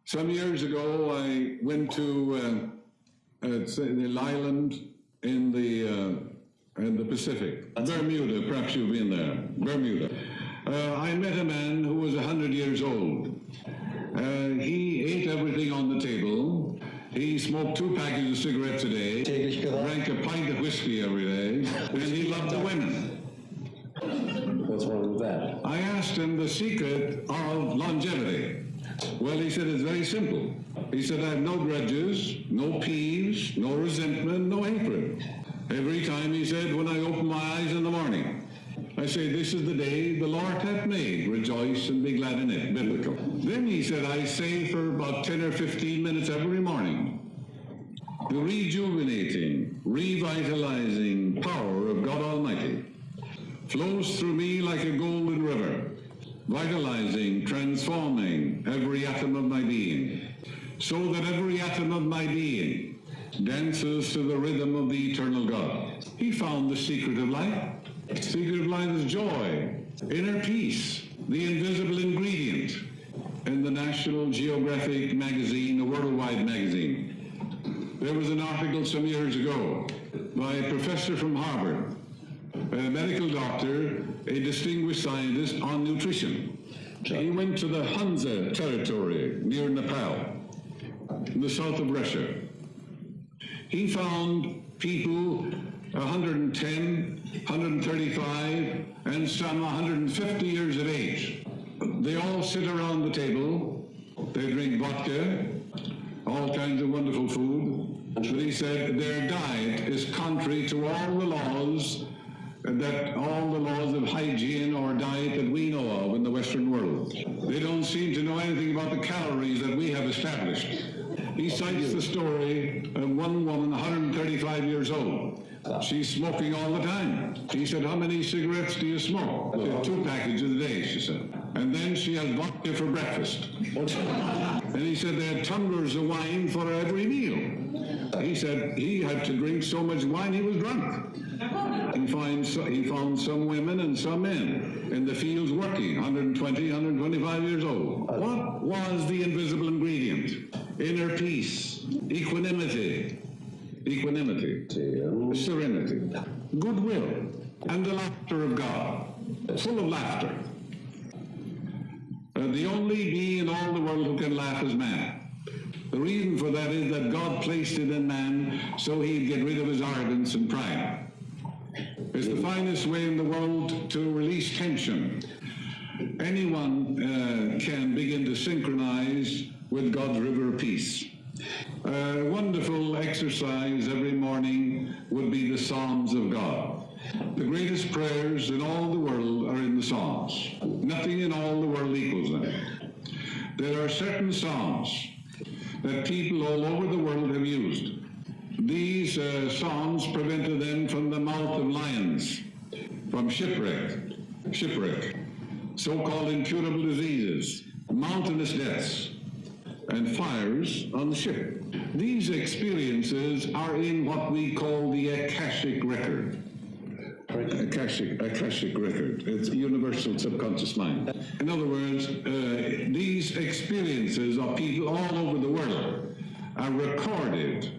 Some years ago, I went to the island in the Pacific, Bermuda. Perhaps you've been there, Bermuda. I met a man who was 100 years old. He ate everything on the table. He smoked 2 packages of cigarettes a day, drank a pint of whiskey every day, and he loved the women. What's wrong with that? I asked him the secret of longevity. Well, he said, it's very simple. He said, I have no grudges, no peeves, no resentment, no hatred. Every time, he said, when I open my eyes in the morning, I say, this is the day the Lord hath made. Rejoice and be glad in it. Biblical. Then he said, I say for about 10 or 15 minutes every morning, the rejuvenating, revitalizing power of God Almighty flows through me like a golden river, vitalizing, transforming every atom of my being, so that every atom of my being dances to the rhythm of the eternal God. He found the secret of life. The secret of life is joy, inner peace, the invisible ingredient. In the National Geographic magazine, a worldwide magazine, there was an article some years ago by a professor from Harvard, a medical doctor, a distinguished scientist on nutrition. He went to the Hunza territory near Nepal, in the south of Russia. He found people 110, 135, and some 150 years of age. They all sit around the table, they drink vodka, all kinds of wonderful food. But he said their diet is contrary to all the laws of hygiene or diet that we know of in the Western world. They don't seem to know anything about the calories that we have established. He cites the story of one woman, 135 years old. She's smoking all the time. He said, how many cigarettes do you smoke? I said, 2 packages a day, she said. And then she has vodka for breakfast. And he said they had tumblers of wine for every meal. He said he had to drink so much wine he was drunk. He found some women and some men in the fields working, 120, 125 years old. What was the invisible ingredient? Inner peace, equanimity, serenity, goodwill, and the laughter of God, full of laughter. The only being in all the world who can laugh is man. The reason for that is that God placed it in man so he'd get rid of his arrogance and pride. It's the finest way in the world to release tension. Anyone can begin to synchronize with God's river of peace. A wonderful exercise every morning would be the Psalms of God. The greatest prayers in all the world are in the Psalms. Nothing in all the world equals them. There are certain Psalms that people all over the world have used. These Psalms prevented them from the mouth of lions, from shipwreck, so-called incurable diseases, mountainous deaths, and fires on the ship. These experiences are in what we call the Akashic record. Akashic record. It's a universal subconscious mind. In other words, these experiences of people all over the world are recorded,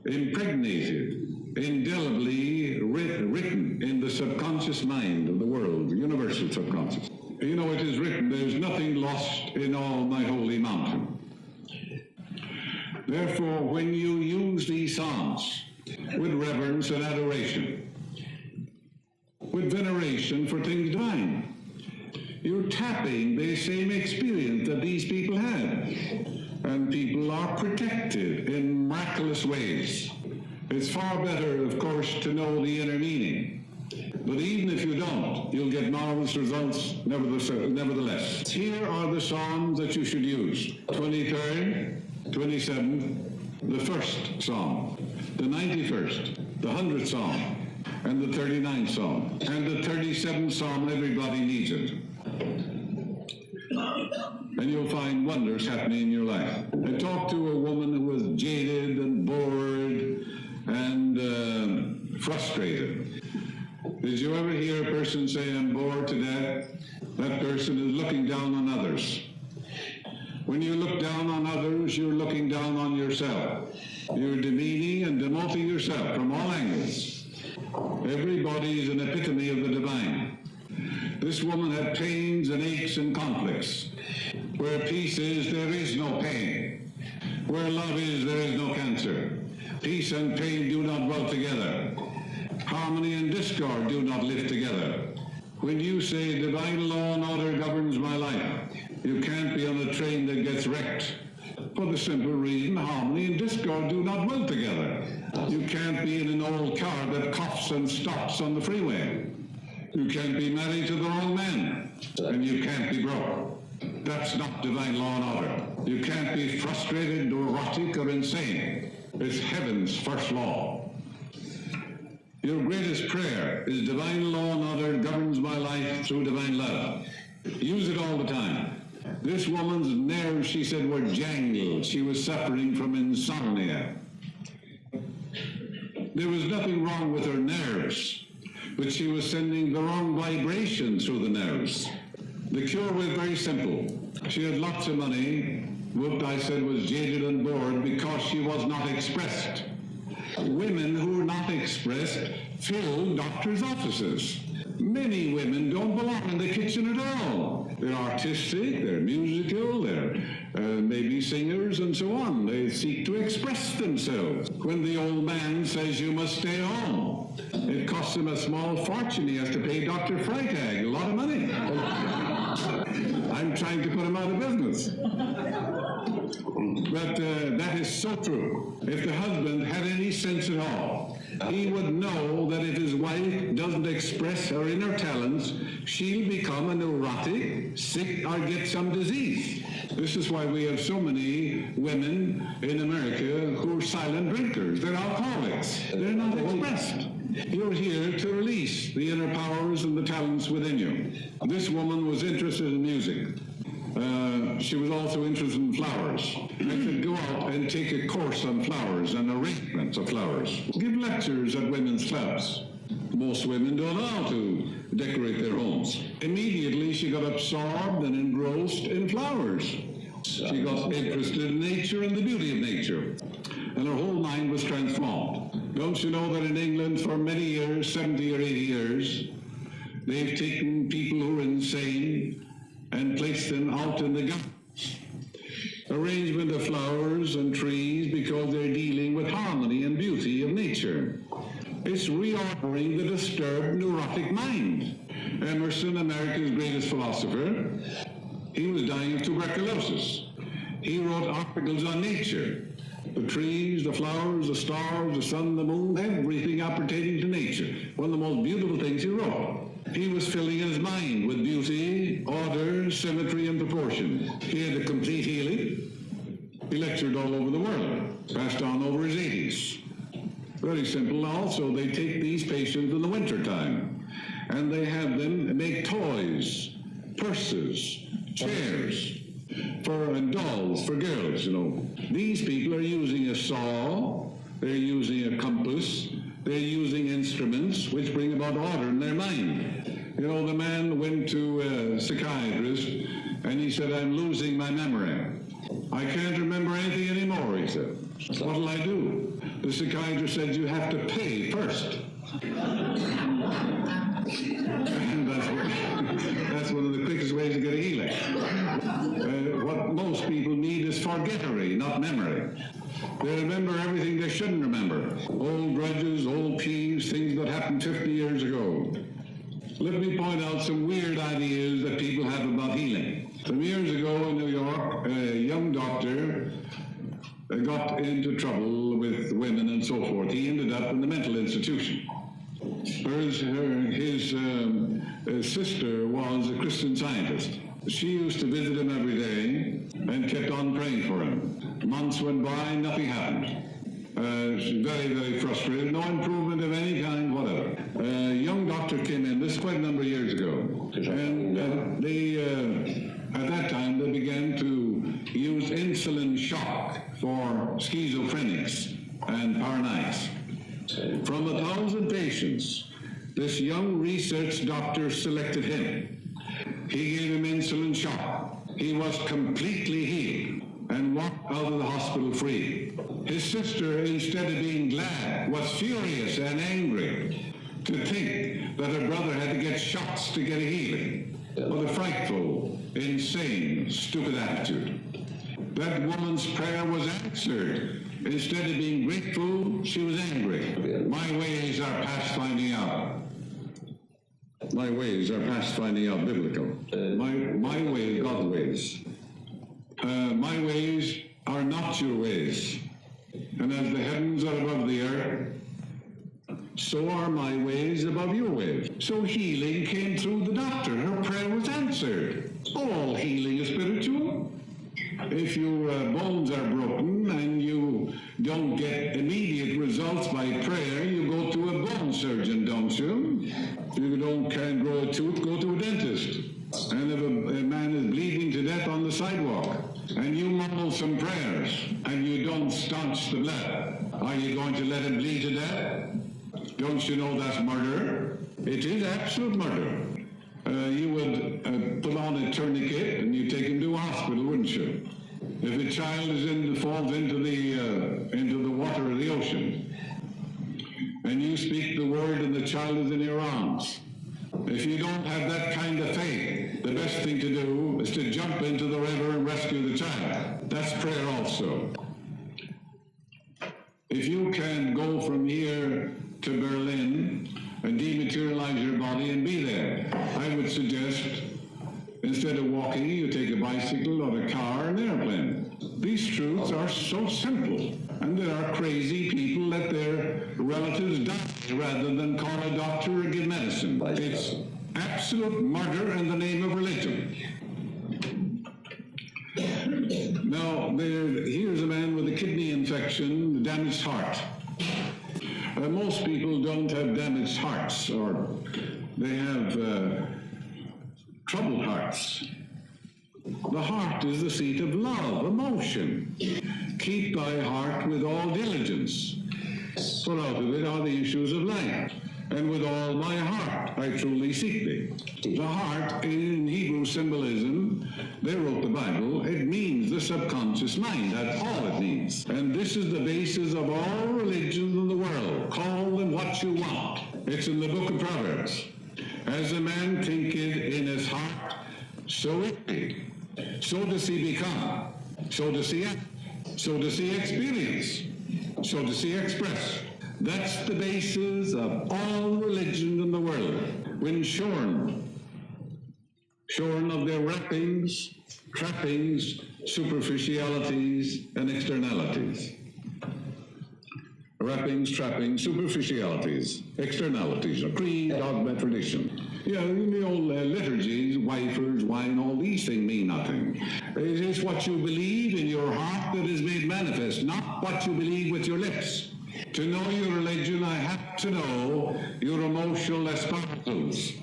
impregnated, indelibly written in the subconscious mind of the world, the universal subconscious. You know, it is written, there's nothing lost in all my holy mountain. Therefore, when you use these Psalms with reverence and adoration, with veneration for things divine, you're tapping the same experience that these people had. And people are protected in miraculous ways. It's far better, of course, to know the inner meaning. But even if you don't, you'll get marvelous results nevertheless. Here are the Psalms that you should use. 23rd, 27th, the 1st Psalm, the 91st, the 100th Psalm, and the 39th Psalm, and the 37th Psalm. Everybody needs it. And you'll find wonders happening in your life. I talked to a woman who was jaded and bored and frustrated. Did you ever hear a person say, I'm bored to death? That person is looking down on others. When you look down on others, you're looking down on yourself. You're demeaning and demoting yourself from all angles. Everybody is an epitome of the divine. This woman had pains and aches and conflicts. Where peace is, there is no pain. Where love is, there is no cancer. Peace and pain do not dwell together. Harmony and discord do not live together. When you say divine law and order governs my life, you can't be on a train that gets wrecked. For the simple reason, harmony and discord do not dwell together. You can't be in an old car that coughs and stops on the freeway. You can't be married to the wrong man, and you can't be broke. That's not divine law and order. You can't be frustrated, neurotic, or insane. It's heaven's first law. Your greatest prayer is divine law and order governs my life through divine love. Use it all the time. This woman's nerves, she said, were jangled. She was suffering from insomnia. There was nothing wrong with her nerves, but she was sending the wrong vibration through the nerves. The cure was very simple. She had lots of money, but I said was jaded and bored because she was not expressed. Women who are not expressed fill doctors' offices. Many women don't belong in the kitchen at all. They're artistic, they're musical, they're maybe singers and so on. They seek to express themselves. When the old man says you must stay home, it costs him a small fortune. He has to pay Dr. Freitag a lot of money. I'm trying to put him out of business. But that is so true. If the husband had any sense at all, he would know that if his wife doesn't express her inner talents, she'll become a neurotic, sick, or get some disease. This is why we have so many women in America who are silent drinkers. They're alcoholics. They're not expressed. You're here to release the inner powers and the talents within you. This woman was interested in music. She was also interested in flowers. I could go out and take a course on flowers and arrangements of flowers. Give lectures at women's clubs. Most women don't know how to decorate their homes. Immediately she got absorbed and engrossed in flowers. She got interested in nature and the beauty of nature. And her whole mind was transformed. Don't you know that in England for many years, 70 or 80 years, they've taken people who are insane and placed them out in the gardens. Arrangement of flowers and trees because they're dealing with harmony and beauty of nature. It's reordering the disturbed neurotic mind. Emerson, America's greatest philosopher, he was dying of tuberculosis. He wrote articles on nature. The trees, the flowers, the stars, the sun, the moon, everything appertaining to nature. One of the most beautiful things he wrote. He was filling his mind with beauty, order, symmetry, and proportion. He had a complete healing. He lectured all over the world, passed on over his 80s. Very simple. Also, they take these patients in the wintertime, and they have them make toys, purses, chairs, and dolls for girls, you know. These people are using a saw, they're using a compass, they're using instruments which bring about order in their mind. You know, the man went to a psychiatrist and he said, I'm losing my memory. I can't remember anything anymore, he said. What'll I do? The psychiatrist said, you have to pay first. And that's one of the quickest ways to get a healing. What most people need is forgettery, not memory. They remember everything they shouldn't remember. Old grudges, old peeves, things that happened 50 years ago. Let me point out some weird ideas that people have about healing. Some years ago in New York, a young doctor got into trouble with women and so forth. He ended up in the mental institution. His sister was a Christian Scientist. She used to visit him every day and kept on praying for him. Months went by, nothing happened. She's very, very frustrated. No improvement of any kind, whatever. A young doctor came in, this is quite a number of years ago, and at that time they began to use insulin shock for schizophrenics and paranoids. From 1,000 patients, this young research doctor selected him. He gave him insulin shock. He was completely healed. hospital free. His sister, instead of being glad, was furious and angry to think that her brother had to get shots to get a healing. What a frightful, insane, stupid attitude. That woman's prayer was answered. Instead of being grateful, she was angry. My ways are past finding out. My ways are past finding out biblical. My ways, God's ways. My ways are not your ways. And as the heavens are above the earth, so are my ways above your ways. So healing came through the doctor. Her prayer was answered. All healing is spiritual. If your bones are broken and you don't get immediate results by prayer, you go to a bone surgeon, don't you? If you can't grow a tooth, go to a dentist. And if a man is bleeding to death on the sidewalk, and you mumble some prayers, and you don't staunch the blood, are you going to let him bleed to death? Don't you know that's murder? It is absolute murder. You would put on a tourniquet and you take him to a hospital, wouldn't you? If a child falls into the water or the ocean, and you speak the word and the child is in your arms, if you don't have that kind of faith, the best thing to do is to jump into the river and rescue the child. That's prayer also. If you can go from here to Berlin and dematerialize your body and be there, I would suggest instead of walking, you take a bicycle or a car or an airplane. These truths are so simple, and there are crazy people let their relatives die rather than call a doctor or give medicine. It's absolute murder in the name of religion. Now, here's a man with a kidney infection, a damaged heart. Most people don't have damaged hearts, or they have troubled hearts. The heart is the seat of love, emotion. Keep thy heart with all diligence, for out of it are the issues of life. And with all my heart I truly seek thee. The heart, in Hebrew symbolism, they wrote the Bible, it means the subconscious mind. That's all it means. And this is the basis of all religions in the world. Call them what you want. It's in the book of Proverbs. As a man thinketh in his heart, so it be. So does he become. So does he act. So does he experience. So does he express. That's the basis of all religion in the world. When shorn of their wrappings, trappings, superficialities, and externalities. Wrappings, trappings, superficialities, externalities, creed, dogma, tradition. Yeah, in the old liturgies, wafers, wine, all these things mean nothing. It is what you believe in your heart that is made manifest, not what you believe with your lips. To know your religion, I have to know your emotional espousals.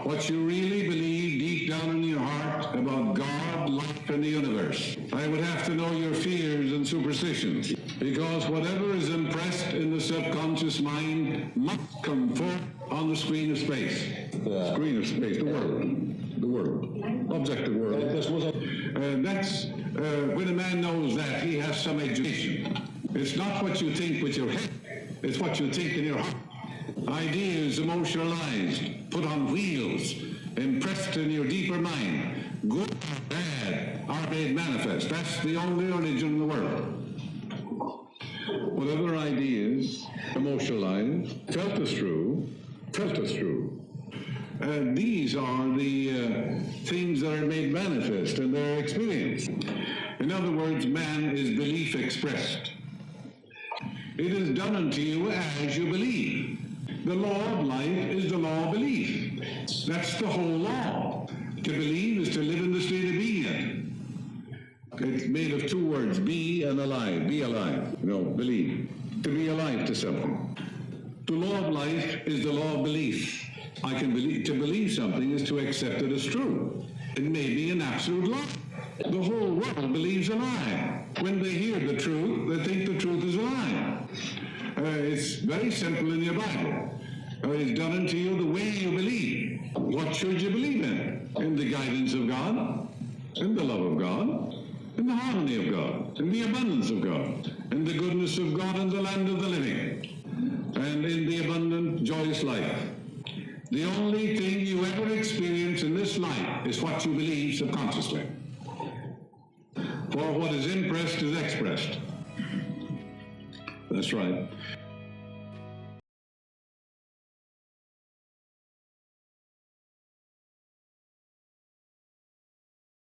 What you really believe deep down in your heart about God, life, and the universe. I would have to know your fears and superstitions, because whatever is impressed in the subconscious mind must come forth on the screen of space. Screen of space, the world, objective world. That's when a man knows that, he has some education. It's not what you think with your head, it's what you think in your heart. Ideas emotionalized, put on wheels, impressed in your deeper mind, good or bad, are made manifest. That's the only religion in the world. Whatever ideas, emotionalized, felt as true. These are the things that are made manifest in their experience. In other words, man is belief expressed. It is done unto you as you believe. The law of life is the law of belief. That's the whole law. To believe is to live in the state of being. It's made of two words, be and alive. Be alive. No, believe. To be alive to something. The law of life is the law of belief. I can believe. To believe something is to accept it as true. It may be an absolute lie. The whole world believes a lie. When they hear the truth, they think the truth is a lie. It's very simple in your Bible. It's done unto you the way you believe. What should you believe in? In the guidance of God, in the love of God, in the harmony of God, in the abundance of God, in the goodness of God and the land of the living, and in the abundant, joyous life. The only thing you ever experience in this life is what you believe subconsciously. For what is impressed is expressed. That's right.